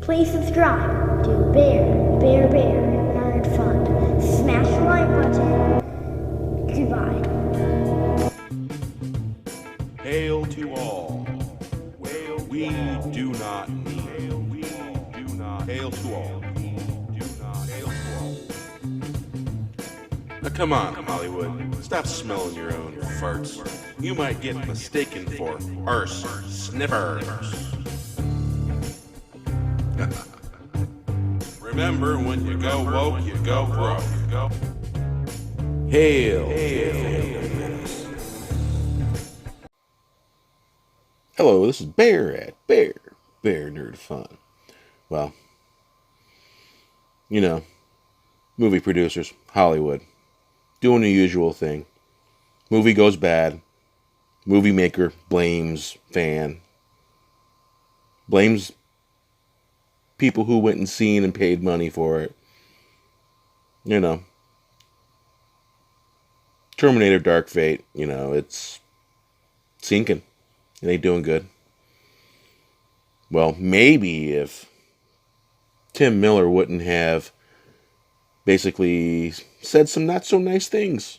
Please subscribe to Bear Nerd Fun. Smash the like button. Goodbye. Hail to all. We do not need. Hail to all. Now come on, Hollywood. Stop smelling your own farts. You might get mistaken for arse sniffers. Remember, when you go woke, you go broke. Hail to Fandom Menace. Hello, this is Bear at Bear Nerd Fun. Well, you know, movie producers, Hollywood, doing the usual thing. Movie goes bad. Movie maker blames fan. Blames people who went and seen and paid money for it. You know. Terminator Dark Fate, you know, it's sinking. It ain't doing good. Well, maybe if Tim Miller wouldn't have basically said some not so nice things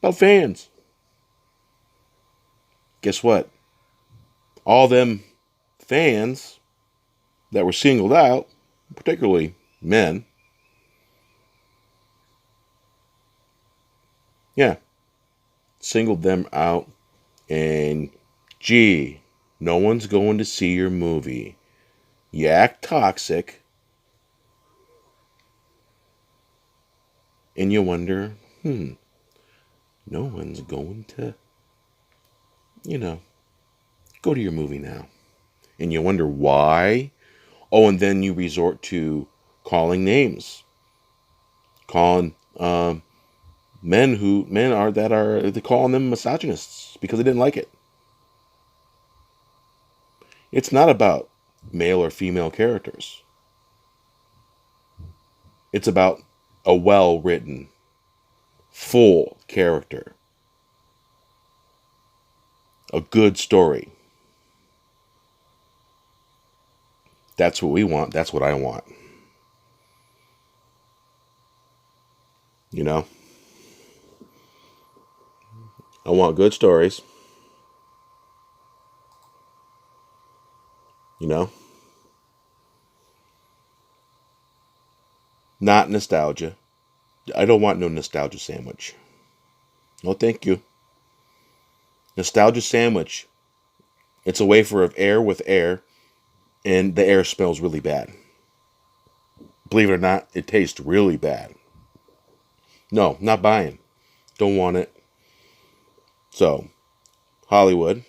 about fans. Guess what? All them fans that were singled out, particularly men, singled them out, and gee, no one's going to see your movie. You act toxic, and you wonder, no one's going to, go to your movie now. And you wonder why. Oh, and then you resort to calling names. Calling they're calling them misogynists because they didn't like it. It's not about male or female characters. It's about a well-written, full character. A good story. That's what we want. That's what I want. You know? I want good stories. You know? Not nostalgia. I don't want no nostalgia sandwich. No, thank you. Nostalgia sandwich. It's a wafer of air with air, and the air smells really bad. Believe it or not, it tastes really bad. No, not buying. Don't want it. So, Hollywood,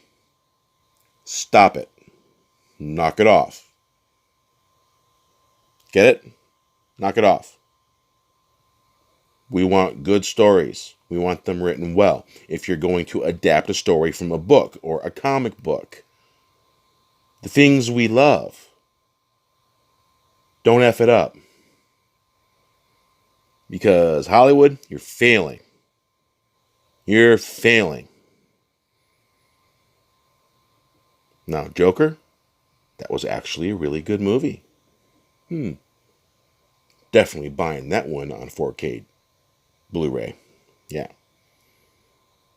stop it. Knock it off. Get it? Knock it off. We want good stories. We want them written well. If you're going to adapt a story from a book or a comic book, the things we love, don't F it up. Because Hollywood, you're failing. You're failing. Now, Joker, that was actually a really good movie. Definitely buying that one on 4K Blu-ray. Yeah.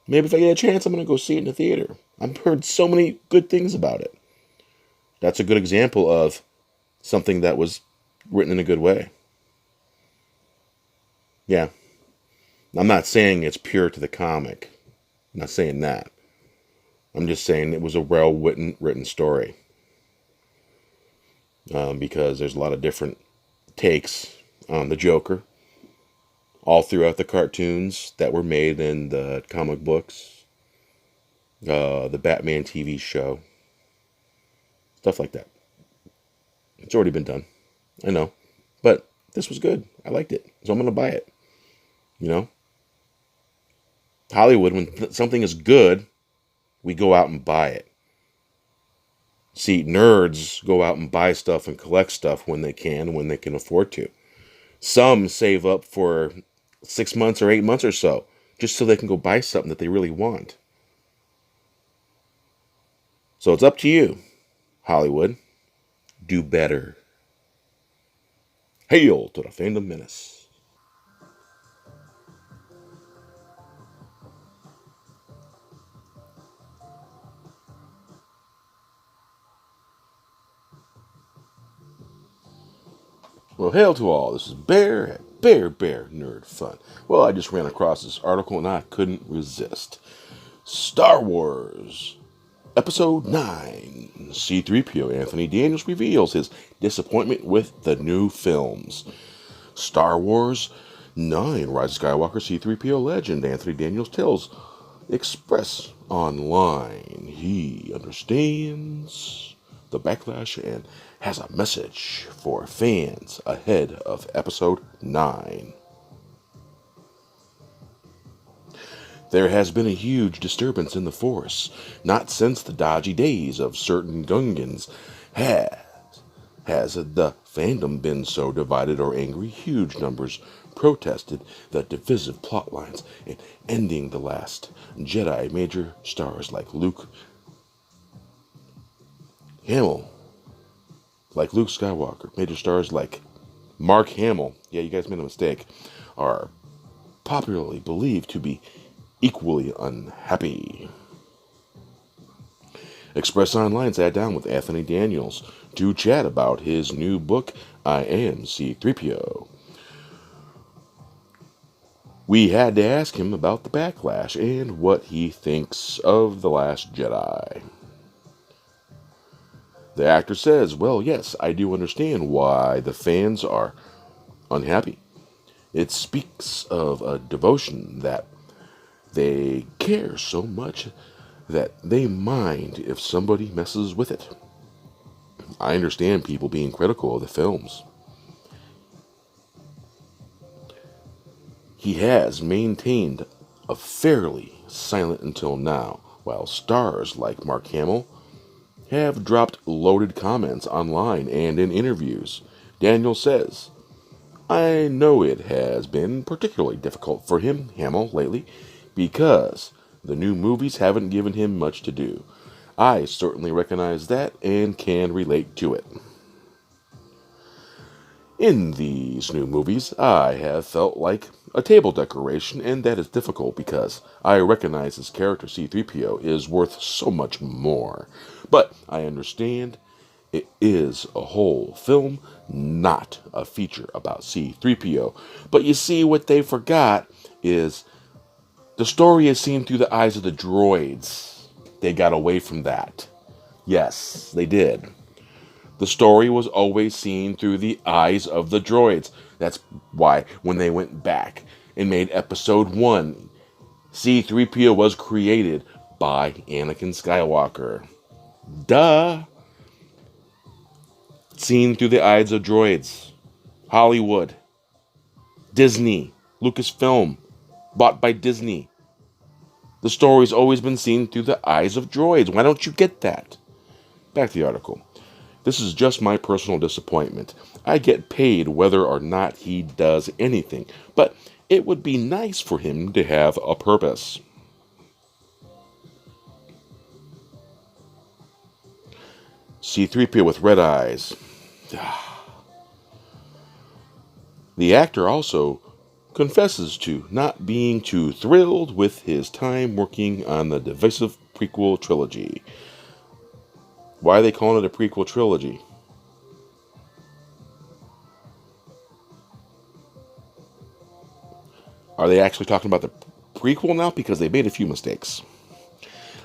Maybe if I get a chance, I'm going to go see it in the theater. I've heard so many good things about it. That's a good example of something that was written in a good way. Yeah. I'm not saying it's pure to the comic. I'm not saying that. I'm just saying it was a well-written story. Because there's a lot of different takes on the Joker. All throughout the cartoons that were made in the comic books. The Batman TV show. Stuff like that. It's already been done. I know. But this was good. I liked it. So I'm going to buy it. You know? Hollywood, when something is good, we go out and buy it. See, nerds go out and buy stuff and collect stuff when they can afford to. Some save up for 6 months or 8 months or so, just so they can go buy something that they really want. So it's up to you, Hollywood. Do better. Hail to the Fandom Menace. Well, hail to all. This is Bear at Bear Nerd Fun. Well, I just ran across this article and I couldn't resist. Star Wars Episode 9. C-3PO Anthony Daniels reveals his disappointment with the new films. Star Wars 9. Rise of Skywalker C-3PO legend Anthony Daniels tells Express Online he understands the backlash and has a message for fans ahead of Episode 9. There has been a huge disturbance in the Force, not since the dodgy days of certain Gungans. Has the fandom been so divided or angry? Huge numbers protested the divisive plot lines and ending the last Jedi. Major stars like Luke Skywalker, major stars like Mark Hamill, yeah, you guys made a mistake, are popularly believed to be equally unhappy. Express Online sat down with Anthony Daniels to chat about his new book, I Am C-3PO. We had to ask him about the backlash and what he thinks of The Last Jedi. The actor says, well, yes, I do understand why the fans are unhappy. It speaks of a devotion that they care so much that they mind if somebody messes with it. I understand people being critical of the films. He has maintained a fairly silent until now, while stars like Mark Hamill have dropped loaded comments online and in interviews. Daniel says, I know it has been particularly difficult for him, Hamill, lately, because the new movies haven't given him much to do. I certainly recognize that and can relate to it. In these new movies, I have felt like a table decoration, and that is difficult because I recognize his character C-3PO is worth so much more. But I understand it is a whole film, not a feature about C-3PO. But you see, what they forgot is the story is seen through the eyes of the droids. They got away from that. Yes, they did. The story was always seen through the eyes of the droids. That's why when they went back and made Episode 1, C-3PO was created by Anakin Skywalker. Duh! Seen through the eyes of droids. Hollywood. Disney. Lucasfilm. Bought by Disney. The story's always been seen through the eyes of droids. Why don't you get that? Back to the article. This is just my personal disappointment. I get paid whether or not he does anything, but it would be nice for him to have a purpose. C-3PO with red eyes. The actor also confesses to not being too thrilled with his time working on the divisive prequel trilogy. Why are they calling it a prequel trilogy? Are they actually talking about the prequel now? Because they made a few mistakes.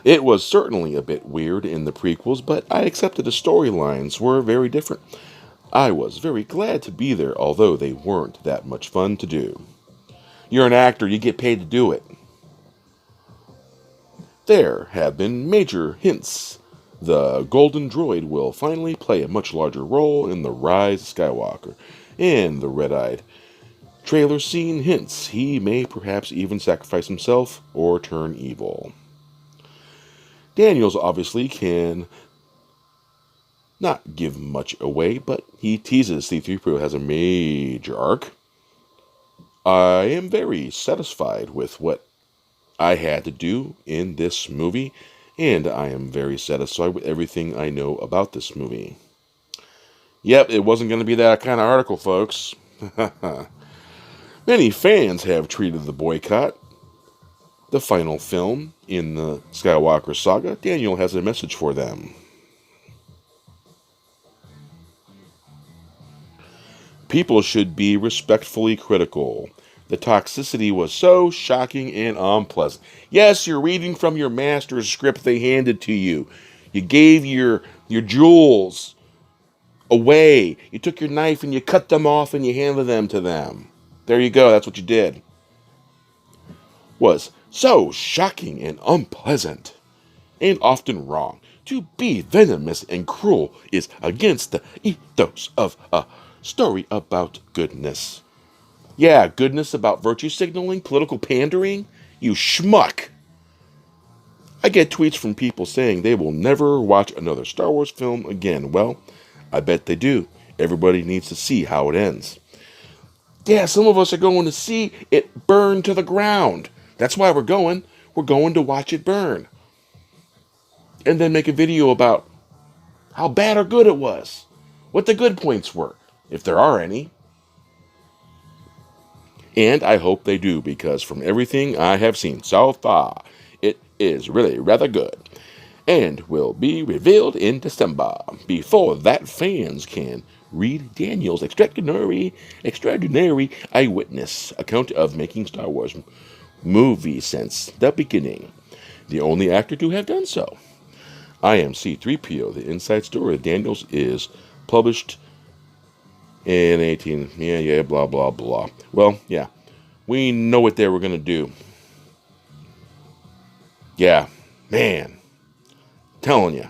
It was certainly a bit weird in the prequels, but I accepted the storylines were very different. I was very glad to be there, although they weren't that much fun to do. You're an actor, you get paid to do it. There have been major hints the Golden Droid will finally play a much larger role in the Rise of Skywalker, and the red-eyed trailer scene hints he may perhaps even sacrifice himself or turn evil. Daniels obviously can not give much away, but he teases C-3PO has a major arc. I am very satisfied with what I had to do in this movie, and I am very satisfied with everything I know about this movie. Yep, it wasn't going to be that kind of article, folks. Many fans have treated the boycott. The final film in the Skywalker saga, Daniel has a message for them. People should be respectfully critical. The toxicity was so shocking and unpleasant. Yes, you're reading from your master's script they handed to you. You gave your jewels away. You took your knife and you cut them off and you handed them to them. There you go, that's what you did. Was so shocking and unpleasant, and often wrong. To be venomous and cruel is against the ethos of a story about goodness. Yeah, goodness about virtue signaling, political pandering? You schmuck! I get tweets from people saying they will never watch another Star Wars film again. Well, I bet they do. Everybody needs to see how it ends. Yeah, some of us are going to see it burn to the ground. That's why we're going. We're going to watch it burn. And then make a video about how bad or good it was. What the good points were, if there are any. And I hope they do, because from everything I have seen so far, it is really rather good. And will be revealed in December. Before that, fans can read Daniels' extraordinary eyewitness account of making Star Wars movies since the beginning. The only actor to have done so. I am C-3PO. The inside story of Daniels is published in 18... Yeah, blah, blah, blah. Well, yeah. We know what they were going to do. Yeah. Man. Telling you.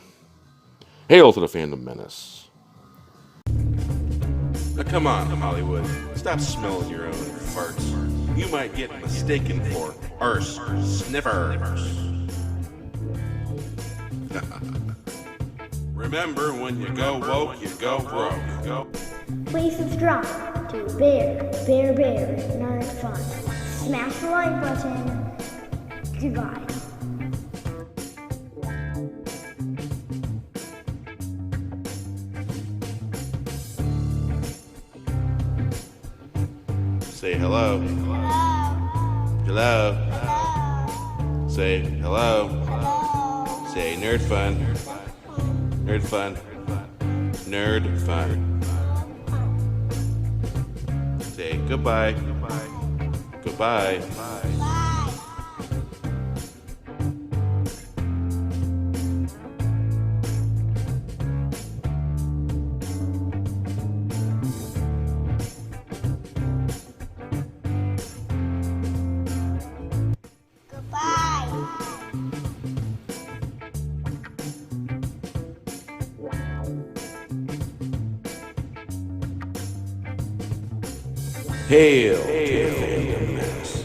Hail to the Fandom Menace. Now come on, Hollywood. Stop smelling your own farts. You might get mistaken for arse sniffers. Remember, when you go woke, you go broke. Please subscribe to Bear Nerd Fun. Smash the like button. Goodbye. Say hello. Hello. Say hello. Say nerd fun. Nerd fun. Nerd fun. Say goodbye. Goodbye. Hail to the Fandom Menace.